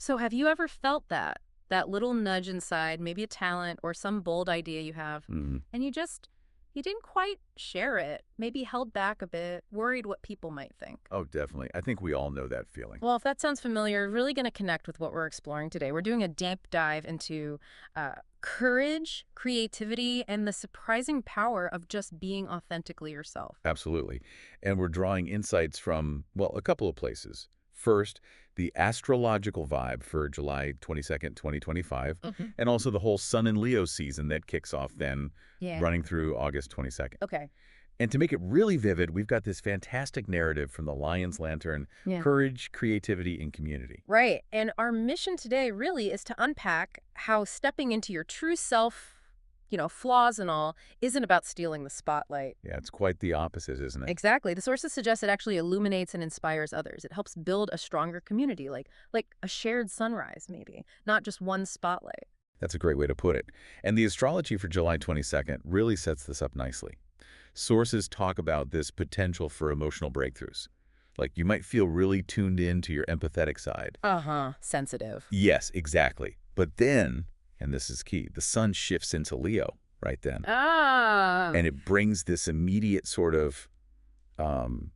So have you ever felt that? That little nudge inside, maybe a talent or some bold idea you have, Mhm. and you didn't quite share it, maybe held back a bit, worried what people might think. Oh, definitely. I think we all know that feeling. Well, if that sounds familiar, really going to connect with what we're exploring today. We're doing a deep dive into courage, creativity, and the surprising power of just being authentically yourself. Absolutely. And we're drawing insights from, well, a couple of places. First, the astrological vibe for July 22nd, 2025, Mhm. and also the whole Sun and Leo season that kicks off then Yeah. running through August 22nd. Okay. And to make it really vivid, we've got this fantastic narrative from the Lion's Lantern: Yeah. courage, creativity, and community. Right. And our mission today really is to unpack how stepping into your true self, flaws and all, isn't about stealing the spotlight. Yeah, it's quite the opposite, isn't it? Exactly. The sources suggest it actually illuminates and inspires others. It helps build a stronger community, like a shared sunrise, maybe, not just one spotlight. That's a great way to put it. And the astrology for July 22nd really sets this up nicely. Sources talk about this potential for emotional breakthroughs. Like you might feel really tuned in to your empathetic side. Uh-huh. Sensitive. Yes, exactly. But then, and this is key, the sun shifts into Leo right then. Ah. And it brings this immediate sort of um,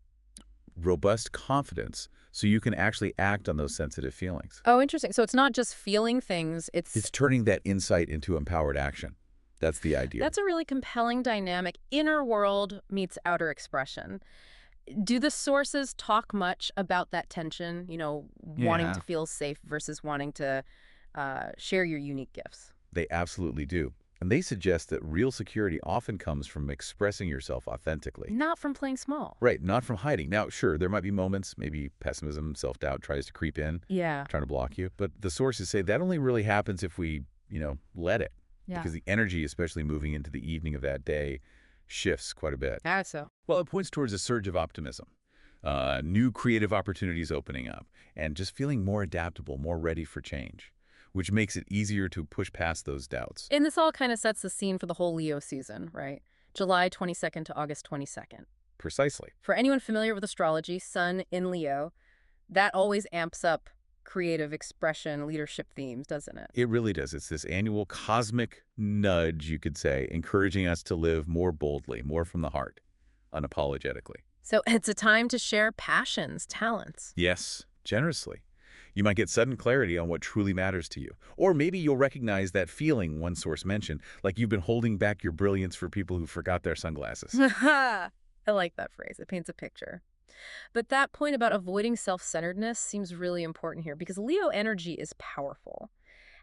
robust confidence so you can actually act on those sensitive feelings. Oh, interesting. So it's not just feeling things, It's turning that insight into empowered action. That's the idea. that's a really compelling dynamic. Inner world meets outer expression. Do the sources talk much about that tension, wanting Yeah, to feel safe versus wanting to share your unique gifts? they absolutely do. And they suggest that real security often comes from expressing yourself authentically. Not from playing small. Right, not from hiding. Now, sure, there might be moments, maybe pessimism, self-doubt tries to creep in, Yeah. trying to block you. But the sources say that only really happens if we, let it. Yeah. Because the energy, especially moving into the evening of that day, shifts quite a bit. Ah, so. Well, it points towards a surge of optimism, new creative opportunities opening up, and just feeling more adaptable, more ready for change, which makes it easier to push past those doubts. And this all kind of sets the scene for the whole Leo season, right? July 22nd to August 22nd. Precisely. For anyone familiar with astrology, Sun in Leo, that always amps up creative expression, leadership themes, doesn't it? It really does. It's this annual cosmic nudge, you could say, encouraging us to live more boldly, more from the heart, unapologetically. So it's a time to share passions, talents. Yes, generously. You might get sudden clarity on what truly matters to you. Or maybe you'll recognize that feeling one source mentioned, like you've been holding back your brilliance for people who forgot their sunglasses. I like that phrase. It paints a picture. But that point about avoiding self-centeredness seems really important here because Leo energy is powerful.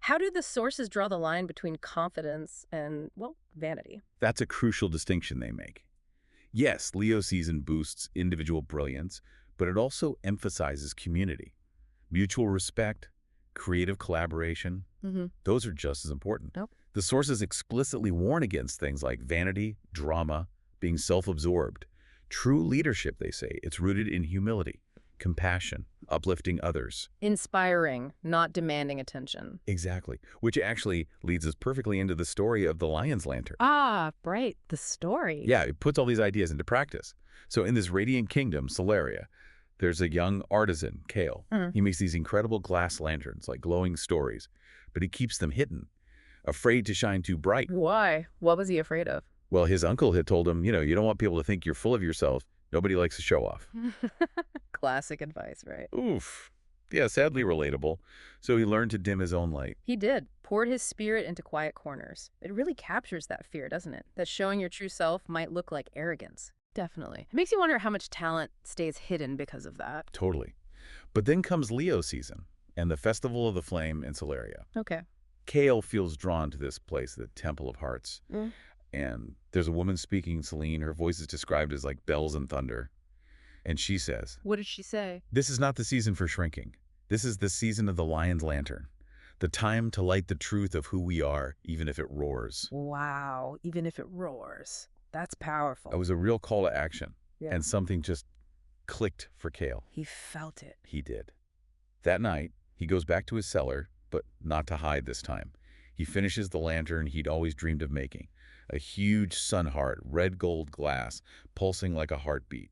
How do the sources draw the line between confidence and, well, vanity? That's a crucial distinction they make. Yes, Leo season boosts individual brilliance, but it also emphasizes community. Mutual respect, creative collaboration, Mm-hmm. those are just as important. Nope. The sources explicitly warn against things like vanity, drama, being self-absorbed. True leadership, they say, it's rooted in humility, compassion, uplifting others. Inspiring, not demanding attention. Exactly, which actually leads us perfectly into the story of the Lion's Lantern. Ah, right. The story. Yeah, it puts all these ideas into practice. So in this radiant kingdom, Solaria, there's a young artisan, Kael. Mm. He makes these incredible glass lanterns, like glowing stories, but he keeps them hidden, afraid to shine too bright. Why? What was he afraid of? Well, his uncle had told him, you don't want people to think you're full of yourself. Nobody likes to show off. Classic advice, right? Oof. Yeah, sadly relatable. So he learned to dim his own light. He did. Poured his spirit into quiet corners. It really captures that fear, doesn't it? That showing your true self might look like arrogance. Definitely. It makes you wonder how much talent stays hidden because of that. Totally. But then comes Leo season and the Festival of the Flame in Solaria. Okay. Kael feels drawn to this place, the Temple of Hearts. Mm. And there's a woman speaking, Celine. Her voice is described as like bells and thunder. And she says, What did she say? "This is not the season for shrinking. This is the season of the Lion's Lantern. The time to light the truth of who we are, even if it roars." Wow. Even if it roars. That's powerful. It was a real call to action. Yeah. And something just clicked for Kael. He felt it. He did. That night, he goes back to his cellar, but not to hide this time. He finishes the lantern he'd always dreamed of making. A huge sun heart, red gold glass, pulsing like a heartbeat.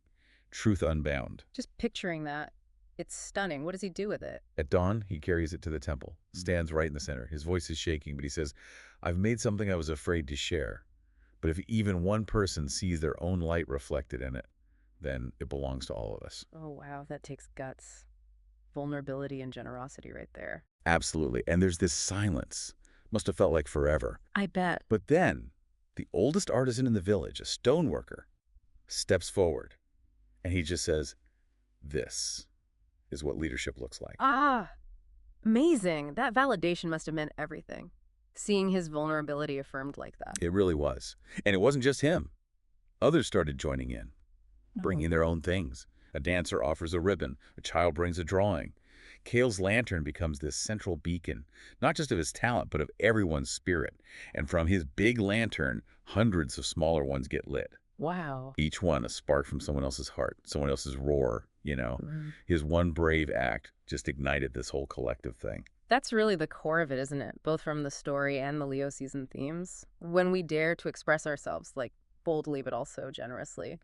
Truth unbound. Just picturing that. It's stunning. What does he do with it? At dawn, he carries it to the temple, stands right in the center. His voice is shaking, but he says, I've made something I was afraid to share. But if even one person sees their own light reflected in it, then it belongs to all of us. Oh, wow, that takes guts. Vulnerability and generosity right there. Absolutely. And there's this silence. Must have felt like forever. I bet. But then, the oldest artisan in the village, a stoneworker, steps forward, and he just says, this is what leadership looks like. Ah, amazing. That validation must have meant everything. Seeing his vulnerability affirmed like that. It really was. And it wasn't just him. Others started joining in, bringing their own things. A dancer offers a ribbon. A child brings a drawing. Kael's lantern becomes this central beacon, not just of his talent, but of everyone's spirit. And from his big lantern, hundreds of smaller ones get lit. Wow. Each one a spark from someone else's heart, someone else's roar, you know. Mhm. His one brave act just ignited this whole collective thing. That's really the core of it, isn't it? Both from the story and the Leo season themes. When we dare to express ourselves, like boldly but also generously,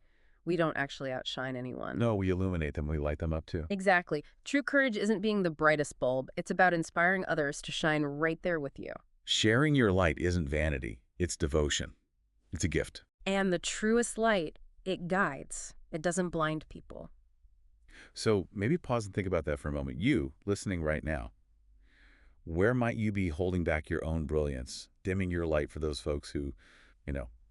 we don't actually outshine anyone. No, we illuminate them, we light them up too. Exactly. True courage isn't being the brightest bulb. It's about inspiring others to shine right there with you. Sharing your light isn't vanity, it's devotion. It's a gift. And the truest light, it guides. It doesn't blind people. So maybe pause and think about that for a moment. You, listening right now, where might you be holding back your own brilliance, dimming your light for those folks who,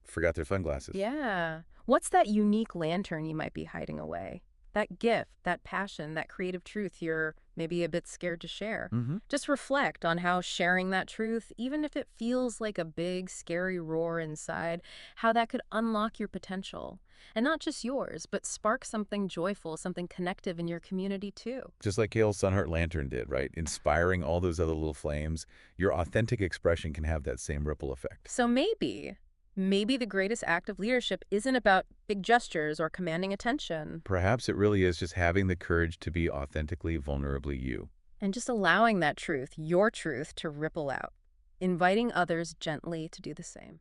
forgot their sunglasses? Yeah. What's that unique lantern you might be hiding away? That gift, that passion, that creative truth you're maybe a bit scared to share. Mm-hmm. Just reflect on how sharing that truth, even if it feels like a big, scary roar inside, how that could unlock your potential. And not just yours, but spark something joyful, something connective in your community too. Just like Kael's Sunheart Lantern did, right? Inspiring all those other little flames, your authentic expression can have that same ripple effect. So maybe the greatest act of leadership isn't about big gestures or commanding attention. Perhaps it really is just having the courage to be authentically, vulnerably you. And just allowing that truth, your truth, to ripple out, inviting others gently to do the same.